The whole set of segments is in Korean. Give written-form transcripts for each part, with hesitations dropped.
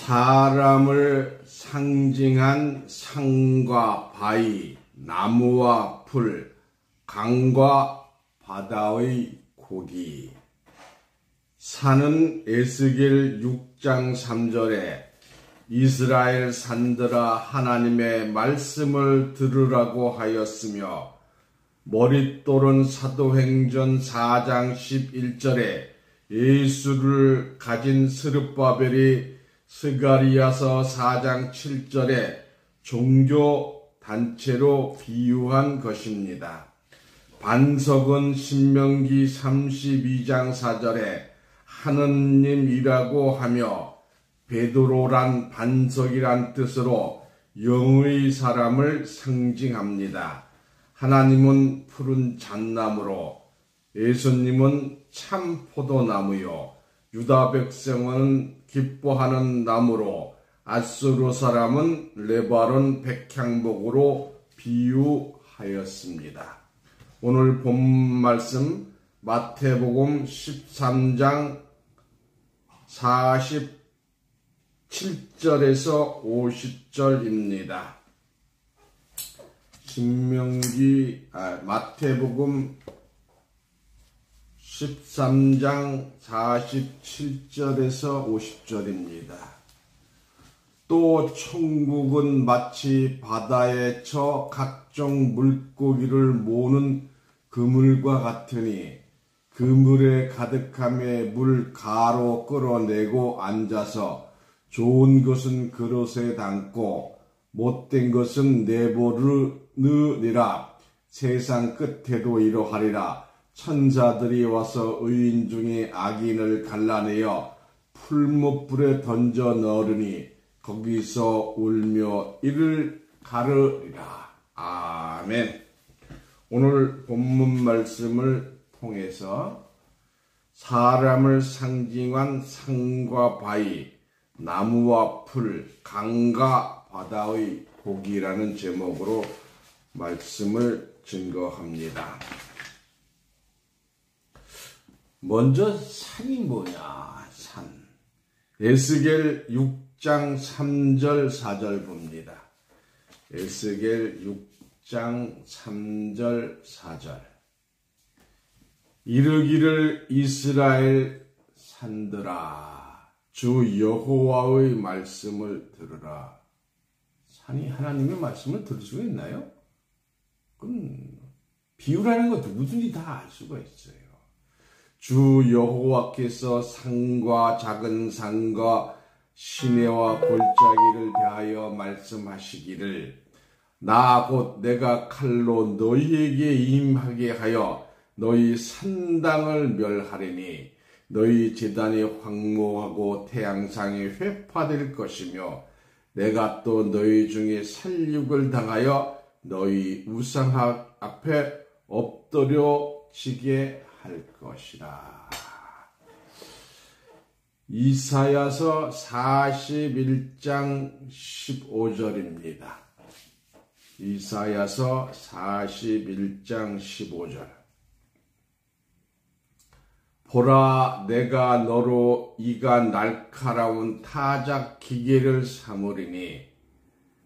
사람을 상징한 산과 바위, 나무와 풀, 강과 바다의 고기. 산은 에스겔 6장 3절에 이스라엘 산들아 하나님의 말씀을 들으라고 하였으며, 머릿돌은 사도행전 4장 11절에 예수를 가진 스룹바벨이 스가리야서 4장 7절에 종교 단체로 비유한 것입니다. 반석은 신명기 32장 4절에 하느님이라고 하며, 베드로란 반석이란 뜻으로 영의 사람을 상징합니다. 하나님은 푸른 잣나무로, 예수님은 참 포도나무요, 유다 백성은 기뻐하는 나무로, 아수르 사람은 레바논 백향목으로 비유하였습니다. 오늘 본 말씀 마태복음 13장 47절에서 50절입니다. 마태복음 13장 47절에서 50절입니다. 또 천국은 마치 바다에 쳐 각종 물고기를 모으는 그물과 같으니, 그물에 가득함에 물 가로 끌어내고 앉아서 좋은 것은 그릇에 담고 못된 것은 내보느니라. 세상 끝에도 이러하리라. 천사들이 와서 의인 중에 악인을 갈라내어 풀무불에 던져 넣으니 거기서 울며 이를 가르리라. 아멘. 오늘 본문 말씀을 통해서 사람을 상징한 산과 바위, 나무와 풀, 강과 바다의 고기라는 제목으로 말씀을 증거합니다. 먼저 산이 뭐냐? 산. 에스겔 6장 3절 4절 봅니다. 에스겔 6장 3절 4절. 이르기를 이스라엘 산들아, 주 여호와의 말씀을 들으라. 산이 하나님의 말씀을 들을 수가 있나요? 그럼 비유라는 거 누구든지 다 알 수가 있어요. 주 여호와께서 산과 작은 산과 시내와 골짜기를 대하여 말씀하시기를, 나 곧 내가 칼로 너희에게 임하게 하여 너희 산당을 멸하리니 너희 제단이 황무하고 태양상이 회파될 것이며, 내가 또 너희 중에 살육을 당하여 너희 우상 앞에 엎드려지게 할 것이라. 이사야서 41장 15절입니다. 이사야서 41장 15절. 보라, 내가 너로 이가 날카로운 타작 기계를 삼으리니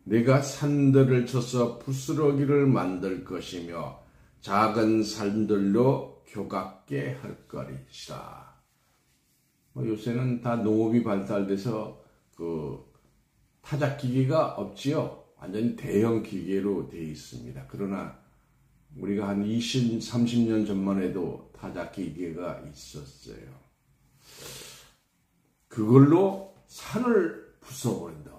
내가 산들을 쳐서 부스러기를 만들 것이며 작은 산들로 교각게 할 것이라. 요새는 다 농업이 발달돼서 타작 기계가 없지요. 완전히 대형 기계로 되어 있습니다. 그러나 우리가 한 20, 30년 전만 해도 타작 기계가 있었어요. 그걸로 산을 부숴버린다.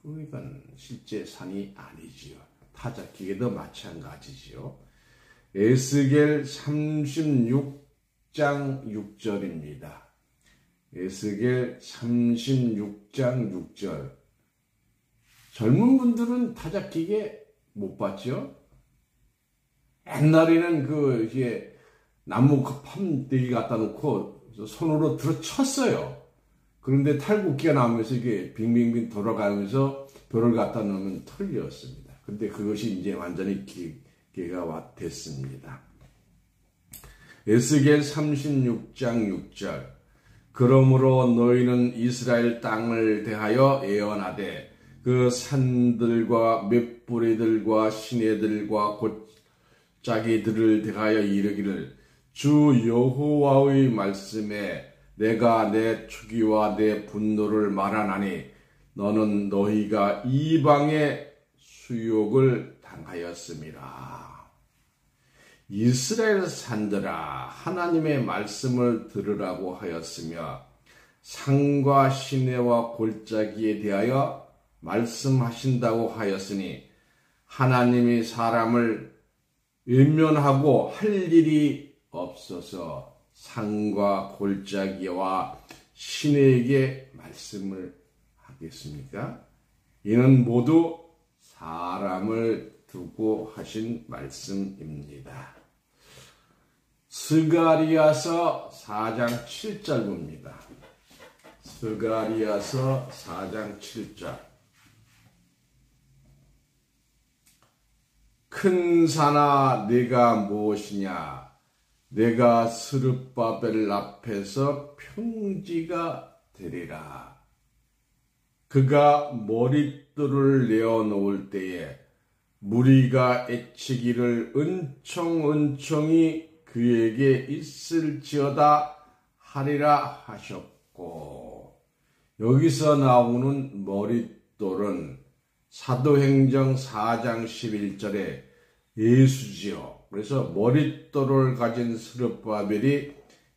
그러니까 실제 산이 아니지요. 타작 기계도 마찬가지지요. 에스겔 36장 6절입니다. 에스겔 36장 6절. 젊은 분들은 타작 기계 못 봤죠? 옛날에는 이게 나무 팜대기 갖다 놓고 손으로 들어 쳤어요. 그런데 탈곡기가 나오면서 이게 빙빙빙 돌아가면서 벼를 갖다 놓으면 털렸습니다. 근데 그것이 이제 완전히 기계가 됐습니다. 에스겔 36장 6절. 그러므로 너희는 이스라엘 땅을 대하여 예언하되 그 산들과 맷뿌리들과 시내들과 골짜기들을 대하여 이르기를 주 여호와의 말씀에 내가 내 추기와 내 분노를 말하나니 너는 너희가 이방의 수욕을 당하였음이라. 이스라엘 산들아, 하나님의 말씀을 들으라고 하였으며 산과 시내와 골짜기에 대하여 말씀하신다고 하였으니 하나님이 사람을 외면하고 할 일이 없어서 산과 골짜기와 시내에게 말씀을 하겠습니까? 이는 모두 사람을 두고 하신 말씀입니다. 스가리야서 4장 7절 봅니다. 스가리야서 4장 7절. 큰 산아 네가 무엇이냐? 내가 스룹바벨 앞에서 평지가 되리라. 그가 머릿돌을 내어놓을 때에 무리가 애치기를 은총이 그에게 있을지어다 하리라 하셨고, 여기서 나오는 머릿돌은 사도행전 4장 11절에 예수지요. 그래서 머릿돌을 가진 스룹바벨이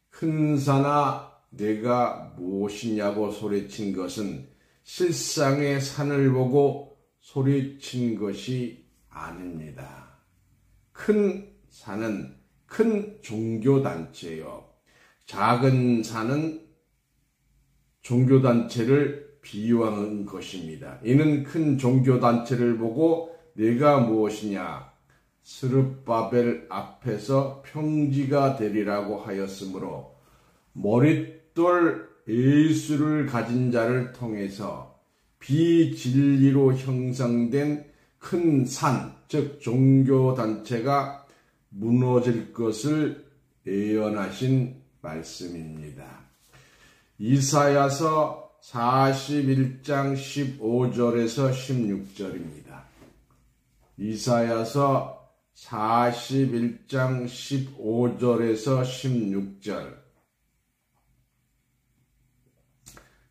큰 산아 내가 무엇이냐고 소리친 것은 실상의 산을 보고 소리친 것이 아닙니다. 큰 산은 큰 종교단체요. 작은 산은 종교단체를 비유하는 것입니다. 이는 큰 종교단체를 보고 내가 무엇이냐? 스룹바벨 앞에서 평지가 되리라고 하였으므로 머릿돌 예수를 가진 자를 통해서 비진리로 형성된 큰 산, 즉 종교단체가 무너질 것을 예언하신 말씀입니다. 이사야서 41장 15절에서 16절입니다. 이사야서 41장 15절에서 16절.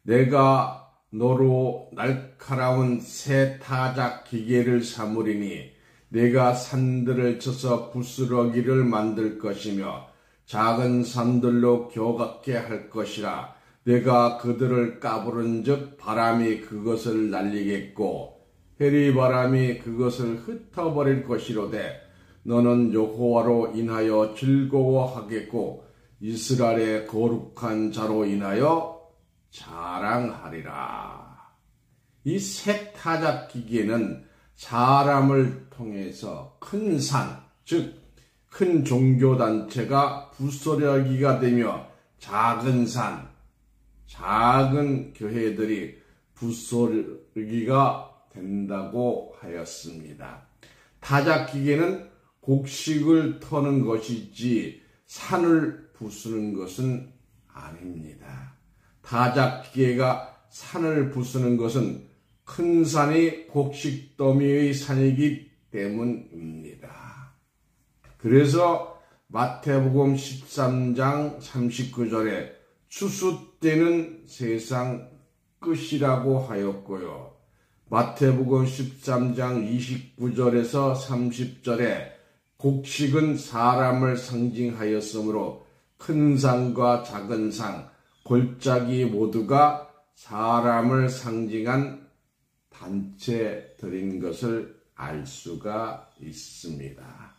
내가 너로 날카로운 새 타작 기계를 삼으리니 내가 산들을 쳐서 부스러기를 만들 것이며 작은 산들로 교같게 할 것이라. 내가 그들을 까부른즉 바람이 그것을 날리겠고 해리바람이 그것을 흩어버릴 것이로되 너는 여호와로 인하여 즐거워하겠고 이스라엘의 거룩한 자로 인하여 자랑하리라. 이 새 타작 기계는 사람을 통해서 큰 산, 즉 큰 종교단체가 부스러기가 되며 작은 산, 작은 교회들이 부스러기가 된다고 하였습니다. 타작 기계는 곡식을 터는 것이지 산을 부수는 것은 아닙니다. 타작 기계가 산을 부수는 것은 큰 산이 곡식 더미의 산이기 때문입니다. 그래서 마태복음 13장 39절에 추수 때는 세상 끝이라고 하였고요. 마태복음 13장 29절에서 30절에 곡식은 사람을 상징하였으므로 큰 산과 작은 산, 골짜기 모두가 사람을 상징한 단체들인 것을 알 수가 있습니다.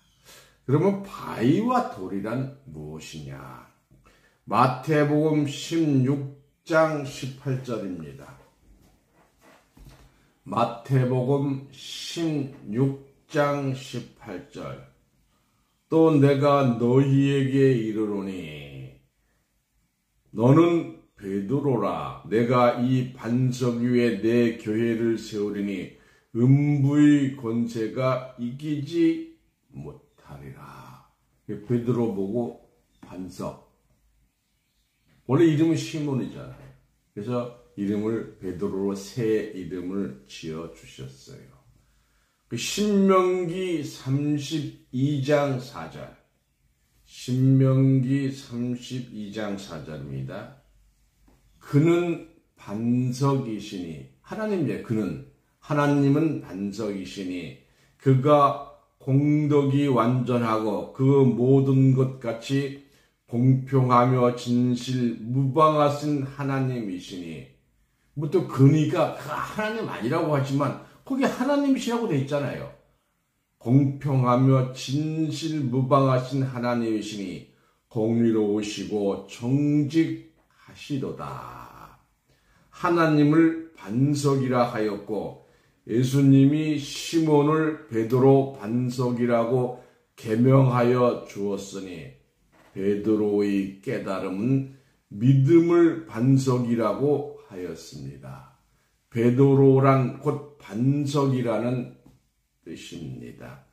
그러면 바위와 돌이란 무엇이냐? 마태복음 16장 18절입니다. 마태복음 16장 18절. 또 내가 너희에게 이르노니 너는 베드로라. 내가 이 반석 위에 내 교회를 세우리니 음부의 권세가 이기지 못하리라. 베드로 보고 반석. 원래 이름은 시몬이잖아요. 그래서 이름을 베드로로 새 이름을 지어 주셨어요. 신명기 32장 4절. 신명기 32장 4절입니다. 그는 반석이시니, 하나님은 반석이시니, 그가 공덕이 완전하고 그 모든 것 같이 공평하며 진실 무방하신 하나님이시니, 뭐 또 그니까 하나님 아니라고 하지만 거기 하나님이시라고 돼 있잖아요. 공평하며 진실 무방하신 하나님이시니 공의로우시고 정직하시도다. 하나님을 반석이라 하였고 예수님이 시몬을 베드로 반석이라고 계명하여 주었으니 베드로의 깨달음은 믿음을 반석이라고 하였습니다. 베드로란 곧 반석이라는 뜻입니다.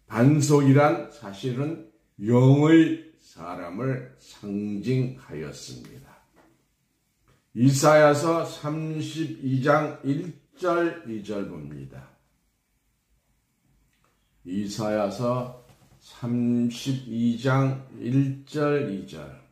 반석이란 사실은 영의 사람을 상징하였습니다. 이사야서 32장 1절 2절 봅니다. 이사야서 32장 1절 2절.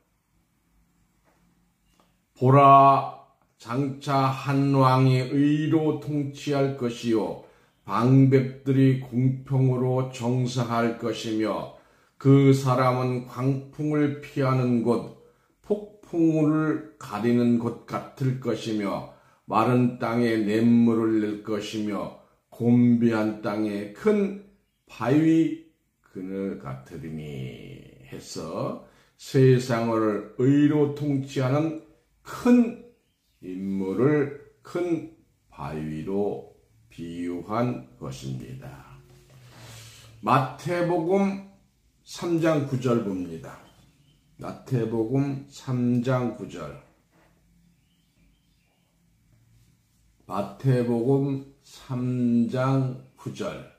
보라, 장차 한 왕이 의로 통치할 것이요 방백들이 공평으로 정사할 것이며 그 사람은 광풍을 피하는 곳, 폭풍을 가리는 곳 같을 것이며 마른 땅에 냇물을 낼 것이며 곤비한 땅에 큰 바위 그늘 같으리니 해서 세상을 의로 통치하는 큰 인물을 큰 바위로 비유한 것입니다. 마태복음 3장 9절 봅니다. 마태복음 3장 9절. 마태복음 3장 9절.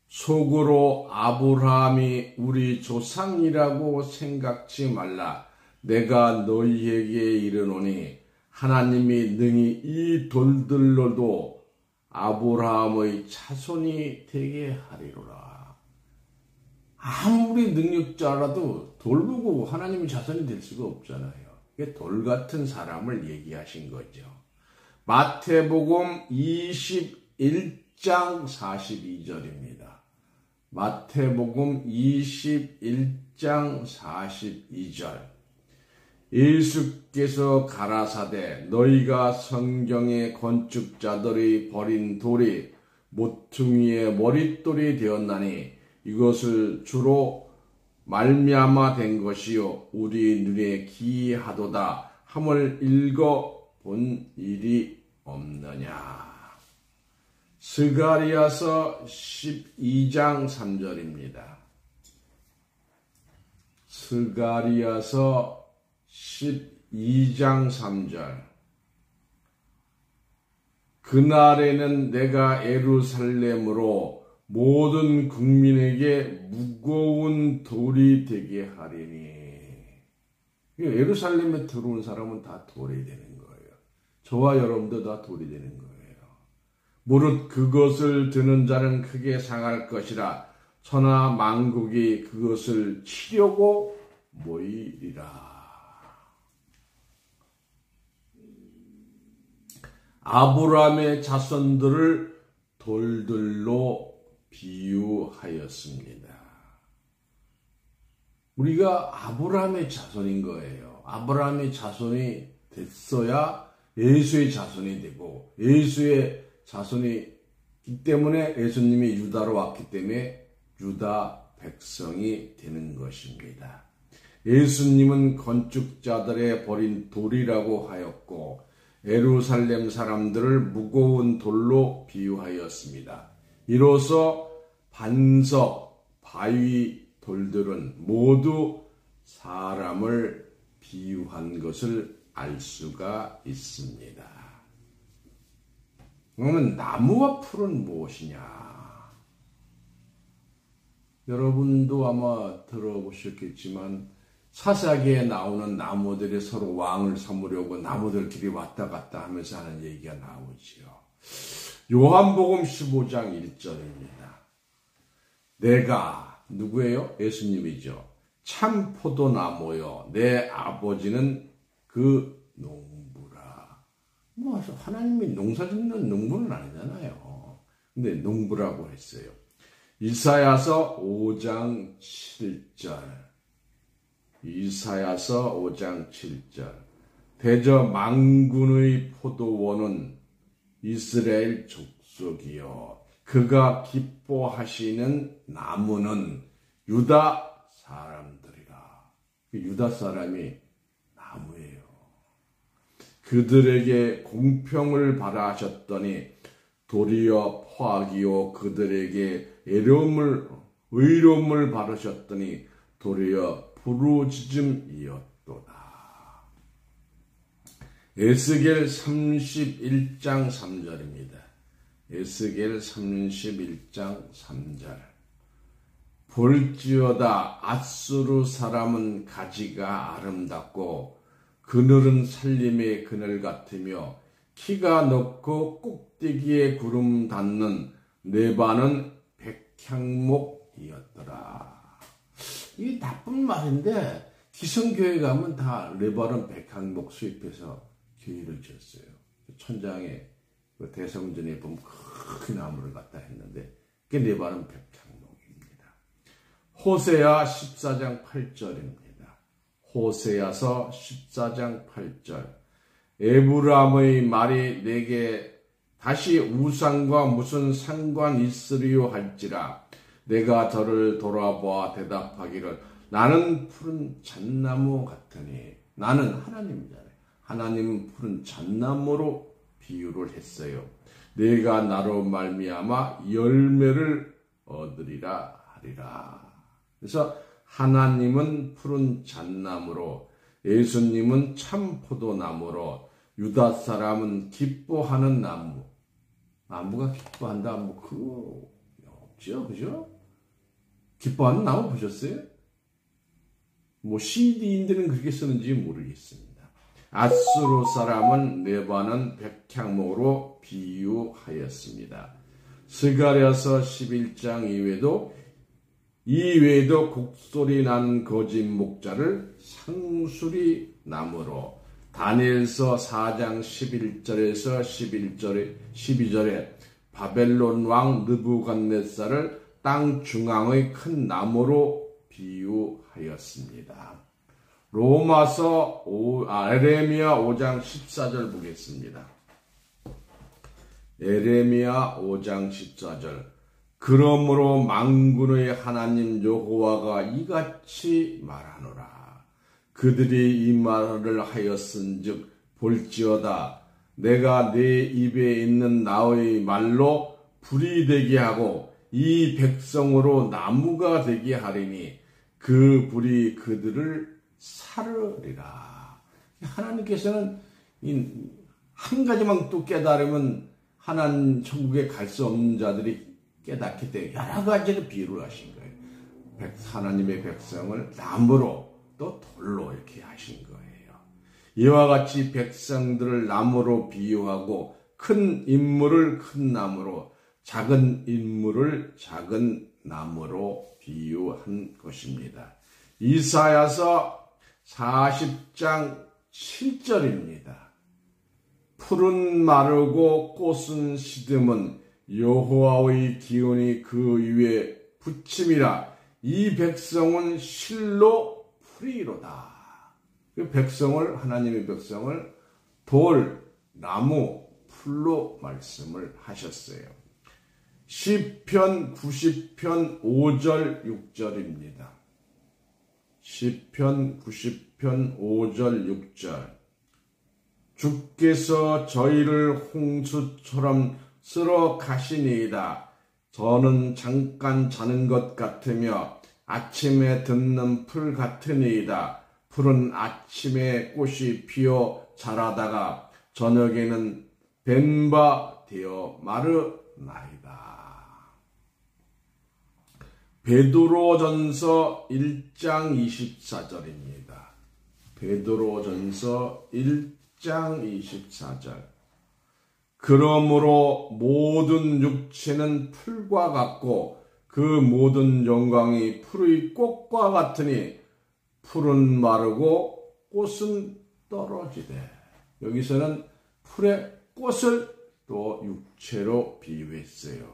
속으로 아브라함이 우리 조상이라고 생각지 말라. 내가 너희에게 이르노니 하나님이 능히 이 돌들로도 아브라함의 자손이 되게 하리로라. 아무리 능력자라도 돌 보고 하나님의 자손이 될 수가 없잖아요. 이게 돌 같은 사람을 얘기하신 거죠. 마태복음 21장 42절입니다. 마태복음 21장 42절. 예수께서 가라사대 너희가 성경의 건축자들이 버린 돌이 모퉁이의 머릿돌이 되었나니 이것을 주로 말미암아 된 것이요 우리 눈에 기이하도다 함을 읽어 본 일이 없느냐. 스가리야서 12장 3절입니다. 스가리야서 12장 3절. 그날에는 내가 예루살렘으로 모든 국민에게 무거운 돌이 되게 하리니. 예루살렘에 들어온 사람은 다 돌이 되는 거예요. 저와 여러분도 다 돌이 되는 거예요. 무릇 그것을 드는 자는 크게 상할 것이라. 천하 만국이 그것을 치려고 모이리라. 아브라함의 자손들을 돌들로 비유하였습니다. 우리가 아브라함의 자손인 거예요. 아브라함의 자손이 됐어야 예수의 자손이 되고 예수의 자손이기 때문에 예수님이 유다로 왔기 때문에 유다 백성이 되는 것입니다. 예수님은 건축자들의 버린 돌이라고 하였고 예루살렘 사람들을 무거운 돌로 비유하였습니다. 이로써 반석, 바위, 돌들은 모두 사람을 비유한 것을 알 수가 있습니다. 그러면 나무와 풀은 무엇이냐? 여러분도 아마 들어보셨겠지만 사사기에 나오는 나무들이 서로 왕을 삼으려고 나무들끼리 왔다 갔다 하면서 하는 얘기가 나오지요. 요한복음 15장 1절입니다. 내가 누구예요? 예수님이죠. 참 포도나무요 내 아버지는 그 농부라. 뭐 하나님이 농사짓는 농부는 아니잖아요. 근데 농부라고 했어요. 이사야서 5장 7절. 이사야서 5장 7절. 대저 만군의 포도원은 이스라엘 족속이요 그가 기뻐하시는 나무는 유다 사람들이라. 유다 사람이 나무예요. 그들에게 공평을 바라셨더니 도리어 포악이요 그들에게 의로움을 바라셨더니 도리어 부르짖음이었도다. 에스겔 31장 3절입니다. 에스겔 31장 3절. 볼지어다 앗수르 사람은 가지가 아름답고 그늘은 살림의 그늘 같으며 키가 높고 꼭대기에 구름 닿는 네바는 백향목이었더라. 이게 나쁜 말인데 기성교회 가면 다 레바논 백향목 수입해서 교회를 지었어요. 천장에 대성전에 보면 큰 나무를 갖다 했는데 그게 레바논 백향목입니다. 호세아 14장 8절입니다. 호세아서 14장 8절. 에브라임의 말이 내게 다시 우상과 무슨 상관 있으리요 할지라 내가 저를 돌아보아 대답하기를 나는 푸른 잣나무 같으니. 나는 하나님이잖아요. 하나님은 푸른 잣나무로 비유를 했어요. 내가 나로 말미암아 열매를 얻으리라 하리라. 그래서 하나님은 푸른 잣나무로, 예수님은 참 포도나무로, 유다 사람은 기뻐하는 나무. 나무가 기뻐한다, 뭐 그거 없죠, 그죠? 기뻐하는 나무 보셨어요? 뭐 CD인들은 그렇게 쓰는지 모르겠습니다. 앗수르 사람은 네바논 백향목으로 비유하였습니다. 스가랴서 11장 이외에도 곡소리 나는 거짓 목자를 상수리 나무로, 다니엘서 4장 11절에서 12절에 바벨론 왕 느부갓네살을 땅 중앙의 큰 나무로 비유하였습니다. 에레미야 5장 14절 보겠습니다. 에레미야 5장 14절. 그러므로 만군의 하나님 여호와가 이같이 말하노라. 그들이 이 말을 하였은즉 볼지어다 내가 내 입에 있는 나의 말로 불이 되게 하고 이 백성으로 나무가 되게 하리니 그 불이 그들을 사르리라. 하나님께서는 한 가지만 또 깨달으면 하나님 천국에 갈 수 없는 자들이 깨닫기 때문에 여러 가지를 비유를 하신 거예요. 하나님의 백성을 나무로 또 돌로 이렇게 하신 거예요. 이와 같이 백성들을 나무로 비유하고 큰 인물을 큰 나무로, 작은 인물을 작은 나무로 비유한 것입니다. 이사야서 40장 7절입니다. 풀은 마르고 꽃은 시듬은 여호와의 기운이 그 위에 붙임이라. 이 백성은 실로 풀이로다. 그 백성을, 하나님의 백성을 돌, 나무, 풀로 말씀을 하셨어요. 시편 90편 5절 6절입니다. 시편 90편 5절 6절. 주께서 저희를 홍수처럼 쓸어 가시니이다. 저는 잠깐 자는 것 같으며 아침에 듣는 풀 같으니이다. 풀은 아침에 꽃이 피어 자라다가 저녁에는 벤바 되어 마르나이다. 베드로전서 1장 24절입니다. 베드로전서 1장 24절. 그러므로 모든 육체는 풀과 같고 그 모든 영광이 풀의 꽃과 같으니 풀은 마르고 꽃은 떨어지되. 여기서는 풀의 꽃을 또 육체로 비유했어요.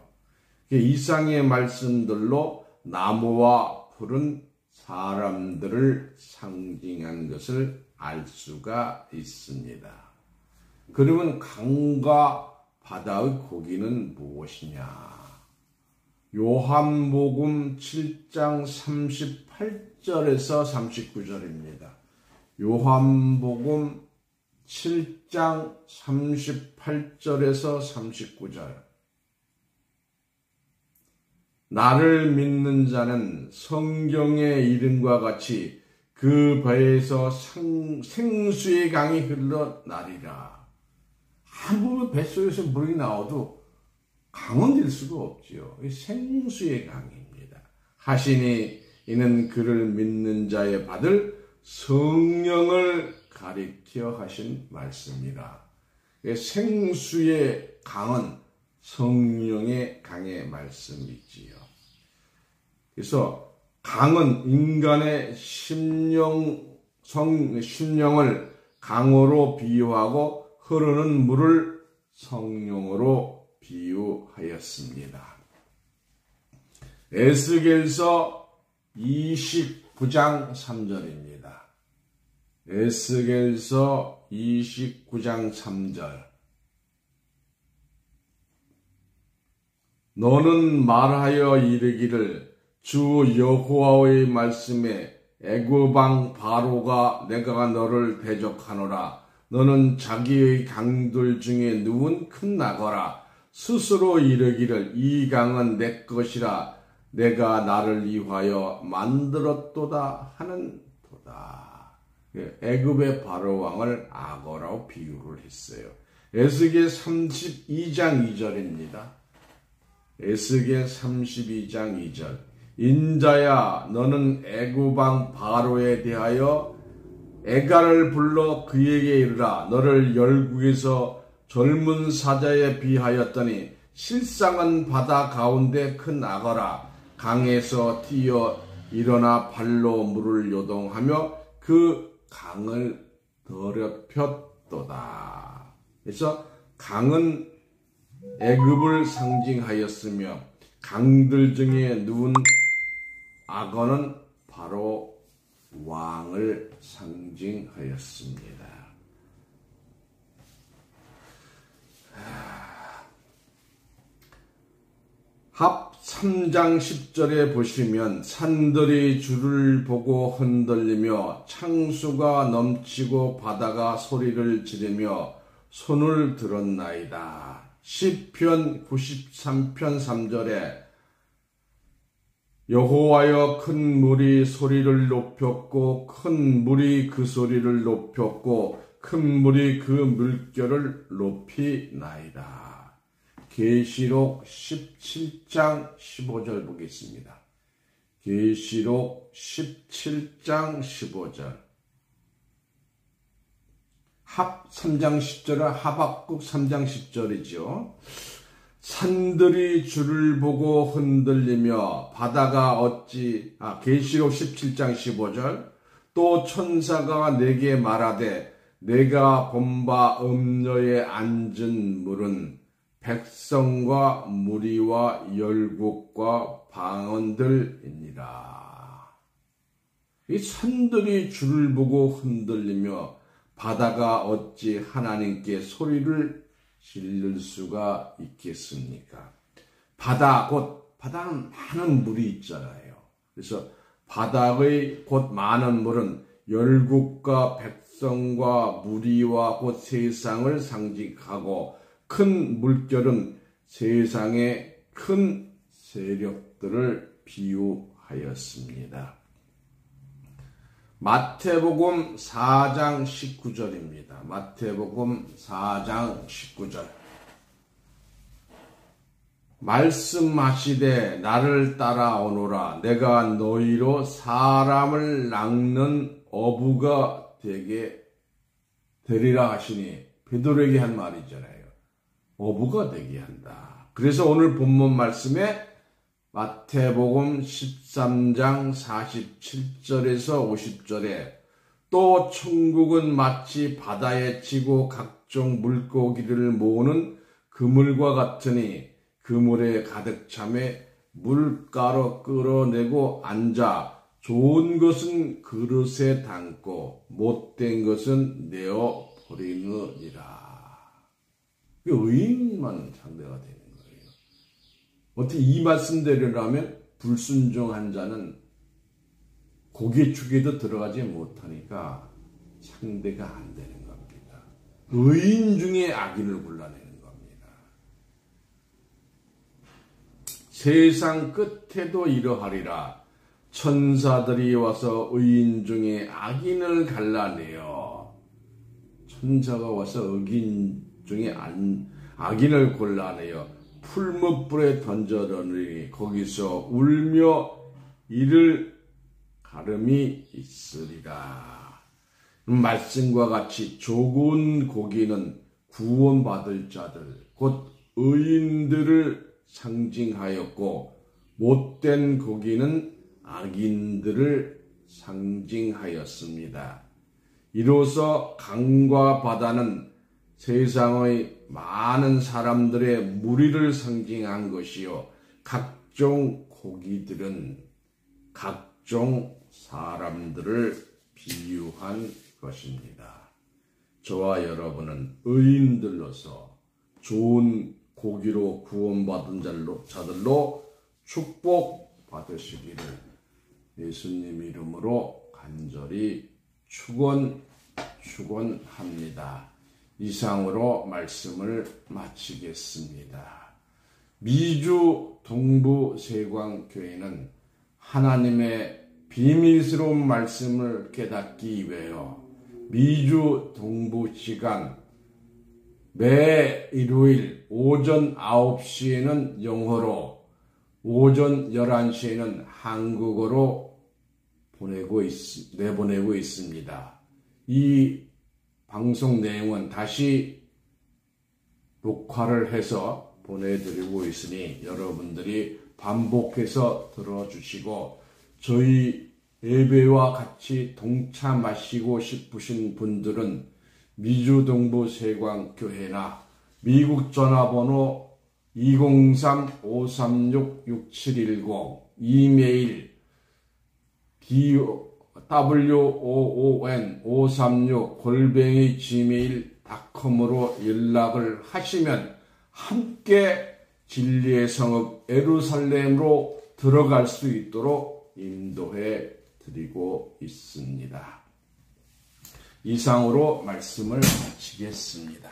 이상의 말씀들로 나무와 풀은 사람들을 상징한 것을 알 수가 있습니다. 그러면 강과 바다의 고기는 무엇이냐? 요한복음 7장 38절에서 39절입니다. 요한복음 7장 38절에서 39절. 나를 믿는 자는 성경의 이름과 같이 그 배에서 생수의 강이 흘러나리라. 아무리 뱃속에서 물이 나와도 강은 될 수가 없지요. 생수의 강입니다. 하시니 이는 그를 믿는 자에 받을 성령을 가리켜 하신 말씀이라. 생수의 강은 성령의 강의 말씀이지요. 그래서 강은 인간의 심령을 강으로 비유하고 흐르는 물을 성령으로 비유하였습니다. 에스겔서 29장 3절입니다. 에스겔서 29장 3절. 너는 말하여 이르기를 주 여호와의 말씀에 애굽 왕 바로가 내가 너를 대적하노라. 너는 자기의 강들 중에 누운 큰 나거라. 스스로 이르기를 이 강은 내 것이라. 내가 나를 위하여 만들었도다 하는 도다. 애굽의 바로 왕을 악어라고 비유를 했어요. 에스겔 32장 2절입니다. 에스겔 32장 2절. 인자야 너는 애굽 왕 바로에 대하여 애가를 불러 그에게 이르라. 너를 열국에서 젊은 사자에 비하였더니 실상은 바다 가운데 큰 악어라. 강에서 뛰어 일어나 발로 물을 요동하며 그 강을 더럽혔도다. 그래서 강은 애굽을 상징하였으며 강들 중에 누운 악어는 바로 왕을 상징하였습니다. 합 3장 10절에 보시면 산들이 주를 보고 흔들리며 창수가 넘치고 바다가 소리를 지르며 손을 들었나이다. 시편 93편 3절에 여호와여 큰 물이 소리를 높였고 큰 물이 그 소리를 높였고 큰 물이 그 물결을 높이나이다. 계시록 17장 15절 보겠습니다. 계시록 17장 15절. 합 3장 10절은 하박국 3장 10절이죠. 산들이 주를 보고 흔들리며 바다가 어찌 계시록 17장 15절. 또 천사가 내게 말하되 내가 본 바 음녀에 앉은 물은 백성과 무리와 열국과 방언들이니라. 이 산들이 주를 보고 흔들리며 바다가 어찌 하나님께 소리를 지를 수가 있겠습니까? 바다, 곧 바다는 많은 물이 있잖아요. 그래서 바다의 곧 많은 물은 열국과 백성과 무리와 곧 세상을 상징하고 큰 물결은 세상의 큰 세력들을 비유하였습니다. 마태복음 4장 19절입니다. 마태복음 4장 19절. 말씀하시되 나를 따라오노라. 내가 너희로 사람을 낚는 어부가 되게 되리라 하시니 베드로에게 한 말이잖아요. 어부가 되게 한다. 그래서 오늘 본문 말씀에 마태복음 13장 47절에서 50절에 또 천국은 마치 바다에 치고 각종 물고기를 모으는 그물과 같으니 그물에 가득 차매 물가로 끌어내고 앉아 좋은 것은 그릇에 담고 못된 것은 내어 버리느니라. 의인만 상대가 되는 거예요. 어떻게 이 말씀대로라면 불순종한 자는 고기축에도 들어가지 못하니까 상대가 안 되는 겁니다. 의인 중에 악인을 골라내는 겁니다. 세상 끝에도 이러하리라. 천사들이 와서 의인 중에 악인을 갈라내어 천사가 와서 의인 중에 악인을 골라내어 풀무불에 던져넣으니 거기서 울며 이를 가름이 있으리라. 말씀과 같이 좋은 고기는 구원받을 자들 곧 의인들을 상징하였고 못된 고기는 악인들을 상징하였습니다. 이로써 강과 바다는 세상의 많은 사람들의 무리를 상징한 것이요 각종 고기들은 각종 사람들을 비유한 것입니다. 저와 여러분은 의인들로서 좋은 고기로 구원받은 자들로 축복받으시기를 예수님 이름으로 간절히 축원합니다. 이상으로 말씀을 마치겠습니다. 미주 동부세광교회는 하나님의 비밀스러운 말씀을 깨닫기 위하여 미주 동부시간 매 일요일 오전 9시에는 영어로 오전 11시에는 한국어로 내보내고 있습니다. 이 방송 내용은 다시 녹화를 해서 보내드리고 있으니 여러분들이 반복해서 들어주시고 저희 예배와 같이 동참하시고 싶으신 분들은 미주동부세광교회나 미국 전화번호 203-536-6710 이메일 woon536@gmail.com으로 연락을 하시면 함께 진리의 성읍 예루살렘으로 들어갈 수 있도록 인도해 드리고 있습니다. 이상으로 말씀을 마치겠습니다.